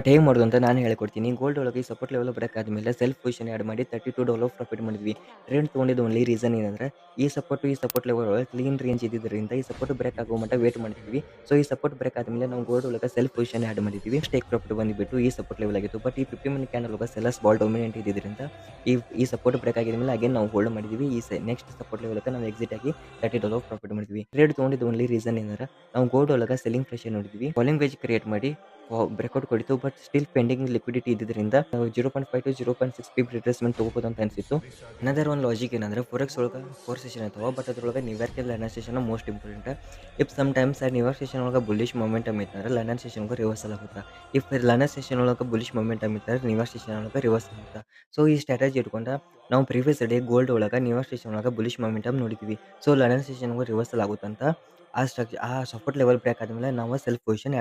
ಹೇಗೆ ಮಾಡೋದು ಅಂತ ನಾನು ಹೇಳ್ಕೊಡ್ತೀನಿ. ಗೋಲ್ಡ್ ಒಳಗೆ ಈ ಸಪೋರ್ಟ್ ಲೆವೆಲ್ ಬ್ರೇಕ್ ಆದಮೇಲೆ ಸೆಲ್ಫ್ ಪೊಸಿಷನ್ ಆ್ಯಡ್ ಮಾಡಿ $32 ಪ್ರಾಫಿಟ್ ಮಾಡಿದ್ವಿ. ಟ್ರೇಡ್ ತೊಗೊಂಡಿದ್ದು ಓನ್ಲಿ ರೀಸನ್ ಏನಂದ್ರೆ ಈ ಸಪೋರ್ಟ್ ಲೆವೆಲ್ ಒಳಗೆ ಕ್ಲೀನ್ ರೇಂಜ್ ಇದ್ದಿದ್ದರಿಂದ ಈ ಸಪೋರ್ಟ್ ಬ್ರೇಕ್ ಆಗೋ ಮಟ್ಟ ವೇಟ್ ಮಾಡ್ತಿದ್ವಿ. ಸೊ ಈ ಸಪೋರ್ಟ್ ಬ್ರೇಕ್ ಆದಮೇಲೆ ನಾವು ಗೋಲ್ಡ್ ಒಳಗೆ ಸೆಲ್ಫ್ ಪೊಸಿಷನ್ ಆ್ಯಡ್ ಮಾಡಿದ್ವಿ. ಟೇಕ್ ಪ್ರಾಫಿಟ್ ಬಂದುಬಿಟ್ಟು ಈ ಸಪೋರ್ಟ್ ಲೆವೆಲ್ ಆಗಿತ್ತು. ಬಟ್ ಈ 50 ಮಿನಿಟ್ ಕ್ಯಾಂಡಲ್ ಒಳಗೆ ಸೆಲ್ಲರ್ಸ್ ಬಾಲ್ ಡೊಮಿನೆಂಟ್ ಇದ್ದಿದ್ದರಿಂದ ಈ ಸಪೋರ್ಟ್ ಬ್ರೇಕ್ ಆಗಿದ್ಮೇಲೆ ಅಗೇನ್ ನಾವು ಹೋಲ್ಡ್ ಮಾಡಿದ್ವಿ. ನೆಕ್ಸ್ಟ್ ಸಪೋರ್ಟ್ ಲೆವೆಲ್ಗೆ ನಾವು ಎಕ್ಸಿಟ್ ಆಗಿ $30 ಪ್ರಾಫಿಟ್ ಮಾಡಿದ್ವಿ. ಟ್ರೇಡ್ ತೊಗೊಂಡಿದ್ದು ಓನ್ಲಿ ರೀಸನ್ ಏನಂದ್ರೆ ನಾವು ಗೋಲ್ಡ್ ಒಳಗೆ ಸೆಲ್ಲಿಂಗ್ ಪ್ರೆಷರ್ ನೋಡಿದ್ವಿ. ಫಾಲಿಂಗ್ ವೇಜ್ ಕ್ರಿಯೇಟ್ ಮಾಡಿ ಬ್ರೇಕ್ಔಟ್ ಕೊಡಿತು. ಬಟ್ ಸ್ಟಿಲ್ ಪೆಂಡಿಂಗ್ ಲಿಕ್ವಿಡಿಟಿ ಇದ್ದಿದ್ದರಿಂದ ನಾವು 0.5 ಟು 0.6 ಪಿಪ್ ರಿಟ್ರೇಸ್ಮೆಂಟ್ ತಗೋಬೋದು ಅಂತ ಅನಿಸಿತ್ತು. ಅನದರ್ ಒಂದು ಲಾಜಿಕ್ ಏನಂದ್ರೆ ಫಾರೆಕ್ಸ್ ಒಳಗೆ 4 ಸೆಷನ್ ಇರ್ತಾವೆ. ಬಟ್ ಅದ್ರೊಳಗೆ New York London session most important. If sometimes New York session ಒಳಗೆ ಬುಲ್ಲಿಶ್ ಮೊಮೆಂಟಮ್ ಇತ್ತಂದ್ರೆ ಲಂಡನ್ ಸೆಷನ್ಗೆ ರಿವರ್ಸಲ್ ಆಗುತ್ತೆ. ಇಫ್ ಲಂಡನ್ ಸೆಷನ್ ಒಳಗೆ ಬುಲ್ಲಿಶ್ ಮೊಮೆಂಟಮ್ ಇತ್ತಂದ್ರೆ ನ್ಯೂಯಾರ್ಕ್ ಸೆಷನ್ ಒಳಗೆ ರಿವರ್ಸಲ್ ಆಗುತ್ತೆ. ಸೊ ಈ ಸ್ಟ್ರಾಟಜಿ ಇಟ್ಕೊಂಡು ನಾವು ಪ್ರೀವಿಯಸ್ ಡೇ ಗೋಲ್ಡ್ ಒಳಗೆ ನ್ಯೂಯಾರ್ಕ್ ಸೆಷನ್ ಒಳಗೆ ಬುಲ್ಲಿಶ್ ಮೊಮೆಂಟಮ್ ನೋಡಿದ್ವಿ. ಸೊ ಲಂಡನ್ ಸೆಷನ್ಗೆ ರಿವರ್ಸಲ್ ಆಗುತ್ತಂತ ಆ ಸಪೋರ್ಟ್ ಲೆವೆಲ್ ಬ್ರೇಕ್ ಆದಮೇಲೆ ನಾವು ಸೆಲ್ಫ್ ಪೊಸಿಷನ್